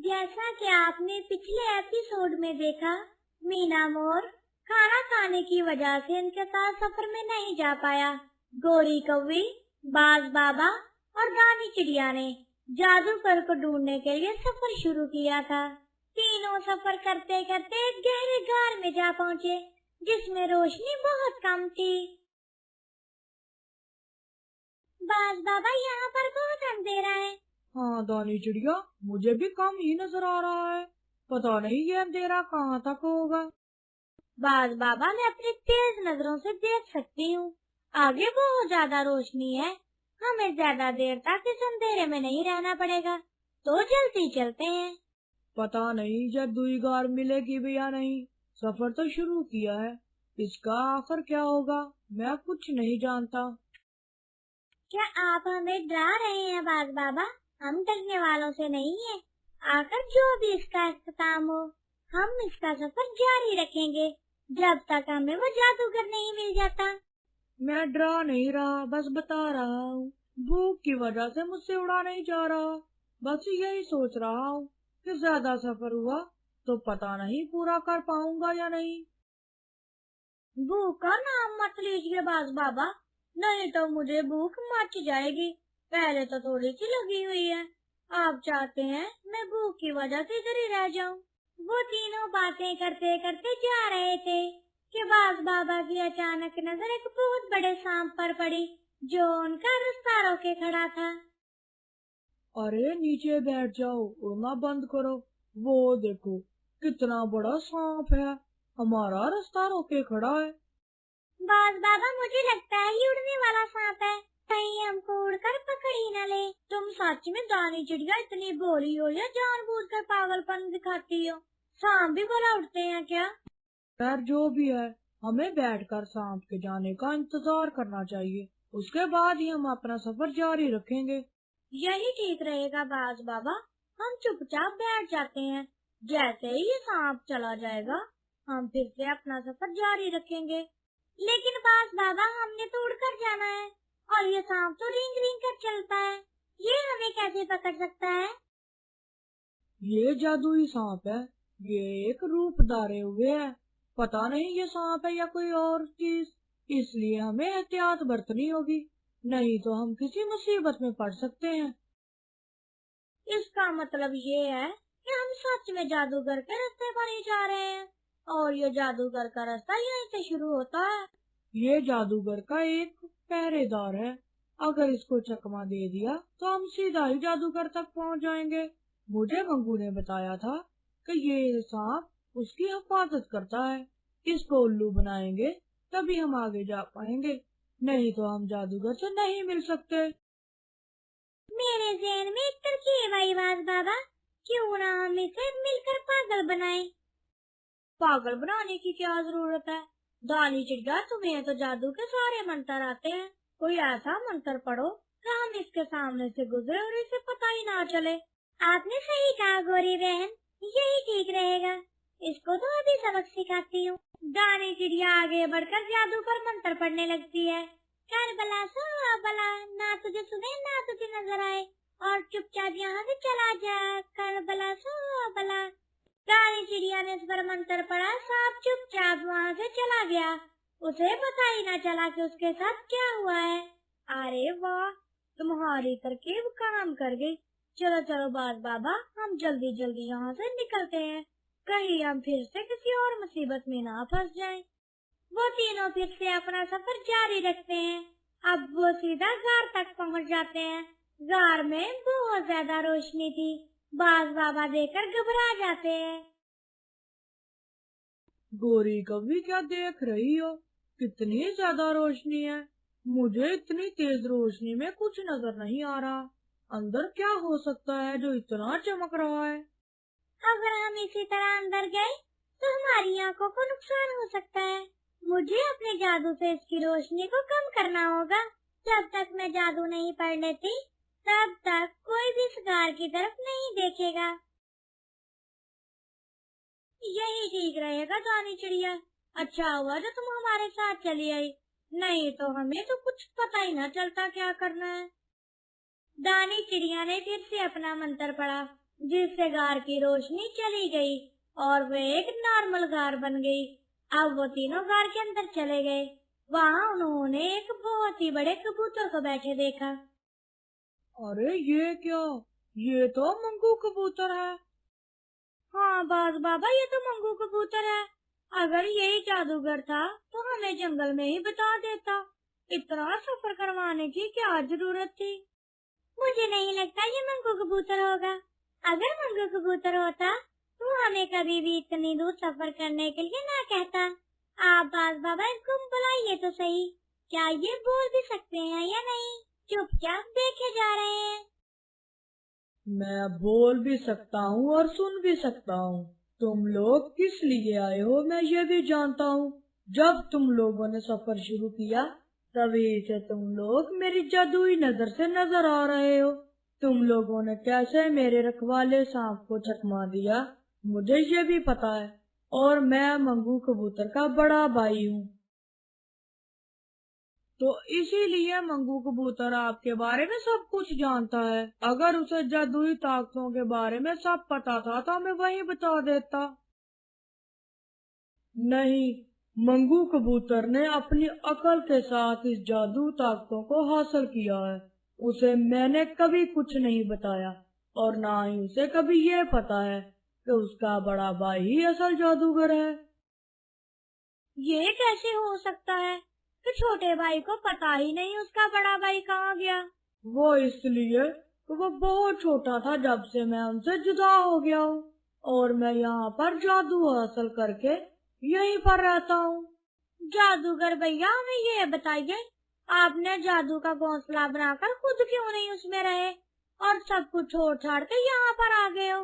जैसा कि आपने पिछले एपिसोड में देखा, मीना मोर खाना खाने की वजह से इनके साथ सफर में नहीं जा पाया। गोरी कौवी, बाज बाबा और रानी चिड़िया ने जादूगर को ढूंढने के लिए सफर शुरू किया था। तीनों सफर करते करते एक गहरे गार में जा पहुँचे, जिसमें रोशनी बहुत कम थी। बाज बाबा, यहाँ पर बहुत अंधेरा है। हाँ दानी चिड़िया, मुझे भी कम ही नजर आ रहा है। पता नहीं ये अंधेरा कहाँ तक होगा। बाज बाबा, मैं अपनी तेज नजरों से देख सकती हूँ। आगे बहुत ज्यादा रोशनी है। हमें ज्यादा देर तक इस अंधेरे में नहीं रहना पड़ेगा, तो जल्दी चलते हैं। पता नहीं जादुई गार मिलेगी भी या नहीं। सफर तो शुरू किया है, इसका आखिर क्या होगा मैं कुछ नहीं जानता। क्या आप हमें डरा रहे हैं बाज बाबा? हम डरने वालों से नहीं है। आकर जो भी इसका इख्तिताम हो, हम इसका सफर जारी रखेंगे जब तक हमें वो जादूगर नहीं मिल जाता। मैं डरा नहीं रहा, बस बता रहा हूँ। भूख की वजह से मुझसे उड़ा नहीं जा रहा। बस यही सोच रहा हूँ कि ज्यादा सफर हुआ तो पता नहीं पूरा कर पाऊंगा या नहीं। भूख का नाम मत लीजिए बाज बाबा, नहीं तो मुझे भूख मच जाएगी। पहले तो थोड़ी सी लगी हुई है। आप चाहते हैं मैं भूख की वजह से इधर ही रह जाऊं? वो तीनों बातें करते करते जा रहे थे कि बाज बाबा की अचानक नजर एक बहुत बड़े सांप पर पड़ी, जो उनका रास्ता रोके खड़ा था। अरे नीचे बैठ जाओ, उड़ना बंद करो। वो देखो कितना बड़ा सांप है, हमारा रास्ता रोके खड़ा है। बाज बाबा, मुझे लगता है ये उड़ने वाला सांप है, कहीं हमको उड़कर पकड़ ही न ले। तुम सच में दानी चिड़िया इतनी भोली हो या जानबूझकर पागलपन दिखाती हो? सांप भी भला उड़ते हैं क्या? खैर जो भी है, हमें बैठकर सांप के जाने का इंतजार करना चाहिए। उसके बाद ही हम अपना सफर जारी रखेंगे। यही ठीक रहेगा बाज बाबा। हम चुपचाप बैठ जाते हैं। जैसे ही ये सांप चला जाएगा, हम फिर से अपना सफर जारी रखेंगे। लेकिन बाज बाबा, हमने तो उड़कर जाना है और ये सांप तो रिंग रिंग कर चलता है। ये हमें कैसे पकड़ सकता है? ये जादुई सांप है, ये एक रूप धारे हुए है। पता नहीं ये सांप है या कोई और चीज, इसलिए हमें एहतियात बरतनी होगी, नहीं तो हम किसी मुसीबत में पड़ सकते हैं। इसका मतलब ये है कि हम सच में जादूगर के रास्ते पर ही जा रहे हैं और ये जादूगर का रास्ता यहीं से शुरू होता है। ये जादूगर का एक पहरेदार है। अगर इसको चकमा दे दिया तो हम सीधा ही जादूगर तक पहुंच जाएंगे। मुझे मंगू ने बताया था कि ये सांप उसकी हिफाजत करता है। इसको उल्लू बनाएंगे तभी हम आगे जा पाएंगे, नहीं तो हम जादूगर से नहीं मिल सकते। मेरे ज़हन में एक तरकीब आई बाज बाबा, क्यों ना हम इसे मिलकर पागल बनाएं? पागल बनाने की क्या जरूरत है? दानी चिड़िया, तुम्हें तो जादू के सारे मंत्र आते हैं। कोई ऐसा मंत्र पढ़ो कि हम इसके सामने से गुजरे और इसे पता ही ना चले। आपने सही कहा गोरी बहन, यही ठीक रहेगा। इसको तो अभी सबक सिखाती हूँ। दानी चिड़िया आगे बढ़कर जादू पर मंत्र पढ़ने लगती है। कर बला सो बला, ना तुझे सुने ना तुझे नजर आए, और चुपचाप यहाँ से चला जा। कर बला सो बला। रानी चिड़िया ने इस पर मंत्र पढ़ा, सांप चुपचाप वहाँ से चला गया। उसे पता ही न चला कि उसके साथ क्या हुआ है। अरे वाह, तुम्हारी तरकीब काम कर गई। चलो चलो बाज बाबा, हम जल्दी जल्दी यहाँ से निकलते हैं, कहीं हम फिर से किसी और मुसीबत में ना फंस जाएं। वो तीनों फिर से अपना सफर जारी रखते हैं। अब वो सीधा गार तक पहुँच जाते हैं। गार में बहुत ज्यादा रोशनी थी। बाज बाबा देखकर घबरा जाते हैं। गोरी कभी क्या देख रही हो? कितनी ज्यादा रोशनी है। मुझे इतनी तेज रोशनी में कुछ नजर नहीं आ रहा। अंदर क्या हो सकता है जो इतना चमक रहा है? अगर हम इसी तरह अंदर गए तो हमारी आंखों को नुकसान हो सकता है। मुझे अपने जादू से इसकी रोशनी को कम करना होगा। जब तक मैं जादू नहीं पढ़ लेती, तब तक कोई भी इस गार की तरफ नहीं देखेगा। यही ठीक रहेगा दानी चिड़िया। अच्छा हुआ जो तुम हमारे साथ चली आई, नहीं तो हमें तो कुछ पता ही न चलता क्या करना है। दानी चिड़िया ने फिर से अपना मंत्र पढ़ा। जिससे गार की रोशनी चली गई और वे एक नॉर्मल गार बन गई। अब वो तीनों गार के अंदर चले गए। वहाँ उन्होंने एक बहुत ही बड़े कबूतर को बैठे देखा। अरे ये क्या, ये तो मंगू कबूतर है। हाँ बाज बाबा, ये तो मंगू कबूतर है। अगर यही जादूगर था तो हमें जंगल में ही बता देता। इतना सफर करवाने की क्या जरूरत थी। मुझे नहीं लगता ये मंगू कबूतर होगा। अगर मंगू कबूतर होता तो हमें कभी भी इतनी दूर सफर करने के लिए ना कहता। आप बाज बाबा इसको बुलाइए तो सही। क्या ये बोल भी सकते हैं या नहीं? चुपचाप देखे जा रहे हैं। मैं बोल भी सकता हूँ और सुन भी सकता हूँ। तुम लोग किस लिए आए हो मैं ये भी जानता हूँ। जब तुम लोगों ने सफर शुरू किया तभी से तुम लोग मेरी जादुई नजर से नजर आ रहे हो। तुम लोगों ने कैसे मेरे रखवाले सांप को चकमा दिया मुझे ये भी पता है, और मैं मंगू कबूतर का बड़ा भाई हूँ। तो इसीलिए मंगू कबूतर आपके बारे में सब कुछ जानता है। अगर उसे जादुई ताकतों के बारे में सब पता था तो हमें वही बता देता। नहीं, मंगू कबूतर ने अपनी अकल के साथ इस जादू ताकतों को हासिल किया है। उसे मैंने कभी कुछ नहीं बताया और ना ही उसे कभी ये पता है कि उसका बड़ा भाई ही असल जादूगर है। ये कैसे हो सकता है कि छोटे भाई को पता ही नहीं उसका बड़ा भाई कहाँ गया? वो इसलिए कि वो बहुत छोटा था जब से मैं उनसे जुदा हो गया हूँ, और मैं यहाँ पर जादू हासिल करके यहीं पर रहता हूँ। जादूगर भैया, हमें ये बताइए, आपने जादू का घोंसला बनाकर खुद क्यों नहीं उसमें रहे और सब कुछ छोड़ छाड़ के यहाँ पर आ गए हो?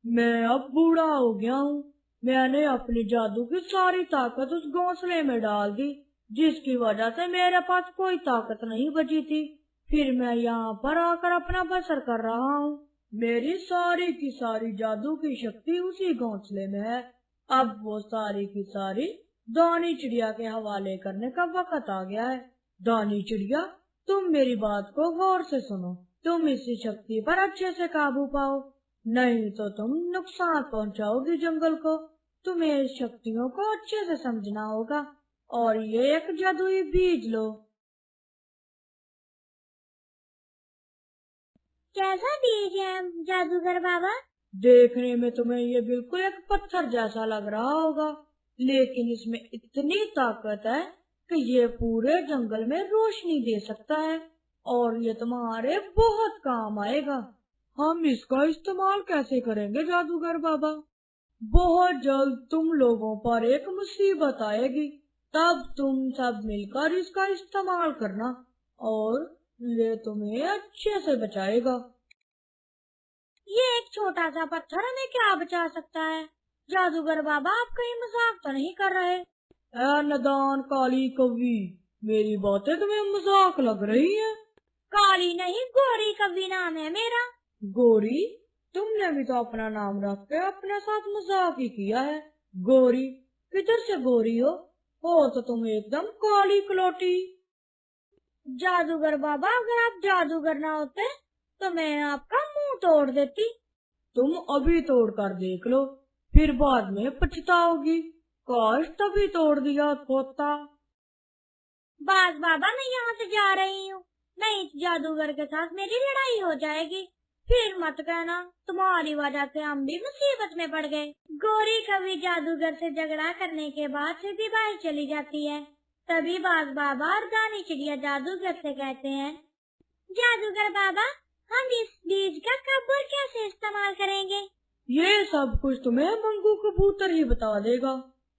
मैं अब बूढ़ा हो गया हूँ। मैंने अपनी जादू की सारी ताकत उस घोंसले में डाल दी, जिसकी वजह से मेरे पास कोई ताकत नहीं बची थी। फिर मैं यहाँ पर आकर अपना बसर कर रहा हूँ। मेरी सारी की सारी जादू की शक्ति उसी घोंसले में है। अब वो सारी की सारी दानी चिड़िया के हवाले करने का वक्त आ गया है। दानी चिड़िया, तुम मेरी बात को गौर से सुनो। तुम इसी शक्ति पर अच्छे से काबू पाओ, नहीं तो तुम नुकसान पहुंचाओगी जंगल को। तुम्हें इस शक्तियों को अच्छे से समझना होगा, और ये एक जादुई बीज लो। कैसा बीज है जादूगर बाबा? देखने में तुम्हें ये बिल्कुल एक पत्थर जैसा लग रहा होगा, लेकिन इसमें इतनी ताकत है कि ये पूरे जंगल में रोशनी दे सकता है, और ये तुम्हारे बहुत काम आएगा। हम इसका इस्तेमाल कैसे करेंगे जादूगर बाबा? बहुत जल्द तुम लोगों पर एक मुसीबत आएगी, तब तुम सब मिलकर इसका इस्तेमाल करना, और ये तुम्हें अच्छे से बचाएगा। ये एक छोटा सा पत्थर हमें क्या बचा सकता है? जादूगर बाबा, आप कहीं मजाक तो नहीं कर रहे? ऐ नदान काली कौवी, मेरी बातें तुम्हें मजाक लग रही है? काली नहीं, गोरी कवि नाम है मेरा। गोरी? तुमने भी तो अपना नाम रख के अपने साथ मजाक ही किया है। गोरी? किधर से गोरी हो तो तुम एकदम काली कलौटी। जादूगर बाबा, अगर आप जादूगर ना होते तो मैं आपका मुंह तोड़ देती। तुम अभी तोड़ कर देख लो, फिर बाद में पछताओगी। काश तभी तोड़ दिया होता। बाज बाबा, मैं यहाँ से जा रही हूँ, नहीं जादूगर के साथ मेरी लड़ाई हो जाएगी। फिर मत कहना तुम्हारी वजह से हम भी मुसीबत में पड़ गए। गोरी कभी जादूगर से झगड़ा करने के बाद सीधी बाहर चली जाती है। तभी बाज बाबा और दानी चिड़िया जादूगर से कहते हैं, जादूगर बाबा, हम इस बीज का कब और कैसे इस्तेमाल करेंगे? ये सब कुछ तुम्हें मंगू कबूतर ही बता देगा।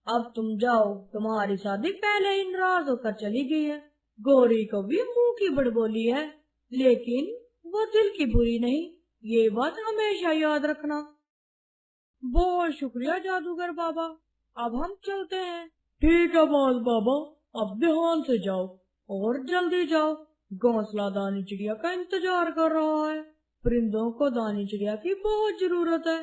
अब तुम जाओ, तुम्हारी शादी पहले ही नाराज होकर चली गई है। गोरी को भी मुंह की बड़बोली है, लेकिन वो दिल की बुरी नहीं, ये बात हमेशा याद रखना। बहुत शुक्रिया जादूगर बाबा, अब हम चलते हैं। ठीक है बाज बाबा, अब ध्यान से जाओ और जल्दी जाओ। घोंसला दानी चिड़िया का इंतजार कर रहा है। परिंदों को दानी चिड़िया की बहुत जरूरत है।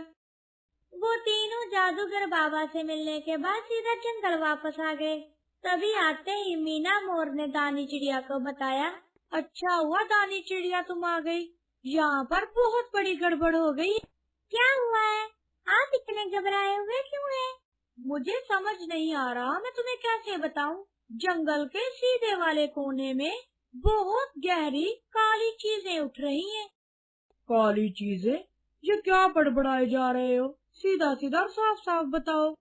वो तीनों जादूगर बाबा से मिलने के बाद सीधा जंगल वापस आ गए। तभी आते ही मीना मोर ने दानी चिड़िया को बताया, अच्छा हुआ दानी चिड़िया तुम आ गई, यहाँ पर बहुत बड़ी गड़बड़ हो गई। क्या हुआ है? आप इतने घबराए हुए क्यों हैं? मुझे समझ नहीं आ रहा मैं तुम्हें कैसे बताऊं। जंगल के सीधे वाले कोने में बहुत गहरी काली चीजें उठ रही हैं। काली चीजें? ये क्या बड़बड़ाए जा रहे हो? सीधा सीधा साफ साफ बताओ।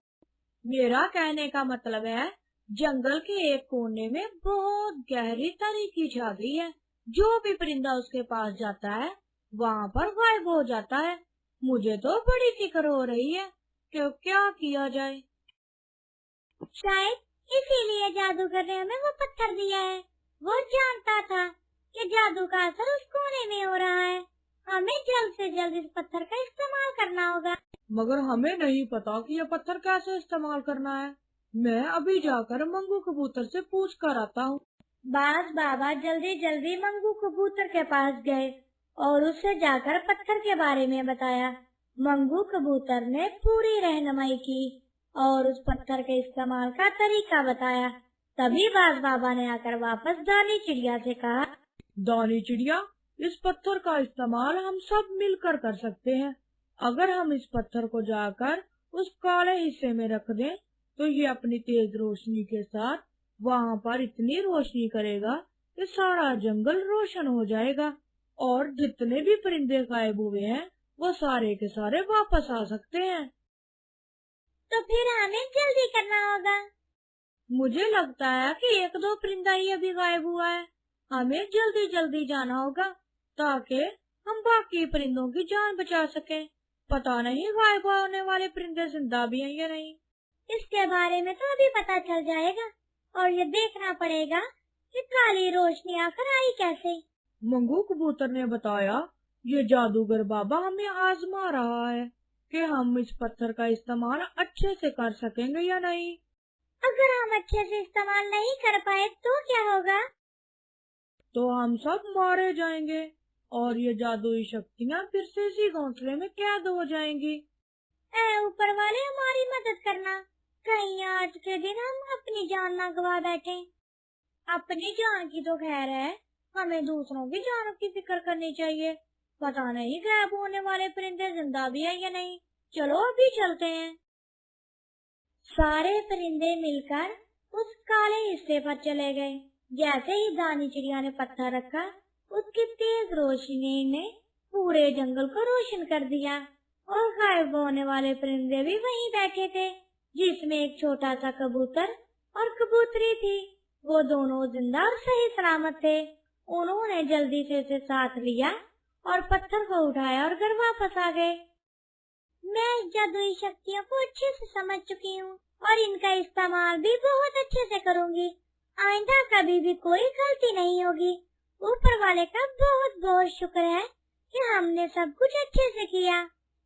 मेरा कहने का मतलब है, जंगल के एक कोने में बहुत गहरी तरी की छा गई है। जो भी परिंदा उसके पास जाता है वहाँ पर गायब हो जाता है। मुझे तो बड़ी फिक्र हो रही है कि क्या किया जाए। शायद इसीलिए जादूगर ने हमें वो पत्थर दिया है। वो जानता था कि जादू का असर उस कोने में हो रहा है। हमें जल्द से जल्द इस पत्थर का इस्तेमाल करना होगा। मगर हमें नहीं पता कि यह पत्थर कैसे इस्तेमाल करना है। मैं अभी जाकर मंगू कबूतर से पूछ कर आता हूँ। बाज बाबा जल्दी जल्दी मंगू कबूतर के पास गए और उससे जाकर पत्थर के बारे में बताया। मंगू कबूतर ने पूरी रहनुमाई की और उस पत्थर के इस्तेमाल का तरीका बताया। तभी बाज बाबा ने आकर वापस दानी चिड़िया से कहा, दानी चिड़िया, इस पत्थर का इस्तेमाल हम सब मिलकर कर सकते हैं। अगर हम इस पत्थर को जाकर उस काले हिस्से में रख दें तो ये अपनी तेज रोशनी के साथ वहाँ पर इतनी रोशनी करेगा कि सारा जंगल रोशन हो जाएगा और जितने भी परिंदे गायब हुए हैं वो सारे के सारे वापस आ सकते हैं। तो फिर हमें जल्दी करना होगा। मुझे लगता है कि एक दो परिंदा ही अभी गायब हुआ है। हमें जल्दी जल्दी जाना होगा ताकि हम बाकी परिंदों की जान बचा सकें। पता नहीं गायब होने वाले परिंदे जिंदा भी हैं या नहीं। इसके बारे में तो अभी पता चल जाएगा और ये देखना पड़ेगा कि काली रोशनी आकर आई कैसे। मंगू कबूतर ने बताया, ये जादूगर बाबा हमें आजमा रहा है कि हम इस पत्थर का इस्तेमाल अच्छे से कर सकेंगे या नहीं। अगर हम अच्छे से इस्तेमाल नहीं कर पाए तो क्या होगा? तो हम सब मारे जाएंगे और ये जादुई शक्तियाँ फिर से इसी घोंसले में कैद हो जाएंगी। ऊपर वाले हमारी मदद करना, कहीं आज के दिन हम अपनी जान ना गवा बैठे। अपनी जान की तो खैर है, हमें दूसरों की जान की फिक्र करनी चाहिए। पता नहीं गायब होने वाले परिंदे जिंदा भी है या नहीं। चलो अभी चलते हैं। सारे परिंदे मिलकर उस काले हिस्से पर चले गए। जैसे ही दानी चिड़िया ने पत्थर रखा, उसकी तेज रोशनी ने पूरे जंगल को रोशन कर दिया और गायब होने वाले परिंदे भी वहीं बैठे थे, जिसमें एक छोटा सा कबूतर और कबूतरी थी। वो दोनों जिंदा और सही सलामत थे। उन्होंने जल्दी से उसे साथ लिया और पत्थर को उठाया और घर वापस आ गए। मैं इस जादुई शक्तियों को अच्छे से समझ चुकी हूँ और इनका इस्तेमाल भी बहुत अच्छे से करूँगी। आइंदा कभी भी कोई गलती नहीं होगी। ऊपर वाले का बहुत बहुत शुक्र है कि हमने सब कुछ अच्छे से किया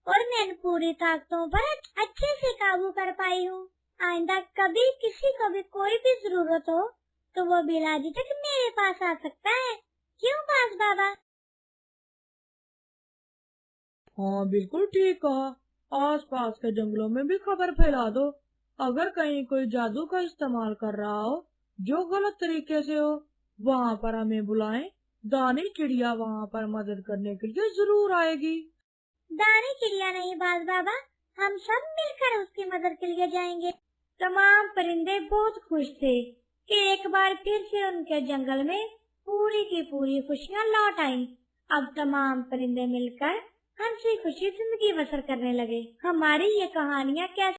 और मैं पूरी ताकतों पर अच्छे से काबू कर पाई हूँ। आइंदा कभी किसी को भी कोई भी जरूरत हो तो वो बिलाजी तक मेरे पास आ सकता है। क्यों बाज बाबा? हाँ बिल्कुल ठीक कहा। आस पास के जंगलों में भी खबर फैला दो। अगर कहीं कोई जादू का इस्तेमाल कर रहा हो जो गलत तरीके से हो, वहाँ पर हमें बुलाएं। दानी चिड़िया वहाँ पर मदद करने के लिए जरूर आएगी। दानी चिड़िया नहीं बाज बाबा, हम सब मिलकर उसकी मदद के लिए जाएंगे। तमाम परिंदे बहुत खुश थे कि एक बार फिर से उनके जंगल में पूरी की पूरी खुशियाँ लौट आईं। अब तमाम परिंदे मिलकर हंसी खुशी जिंदगी बसर करने लगे। हमारी ये कहानियाँ कैसे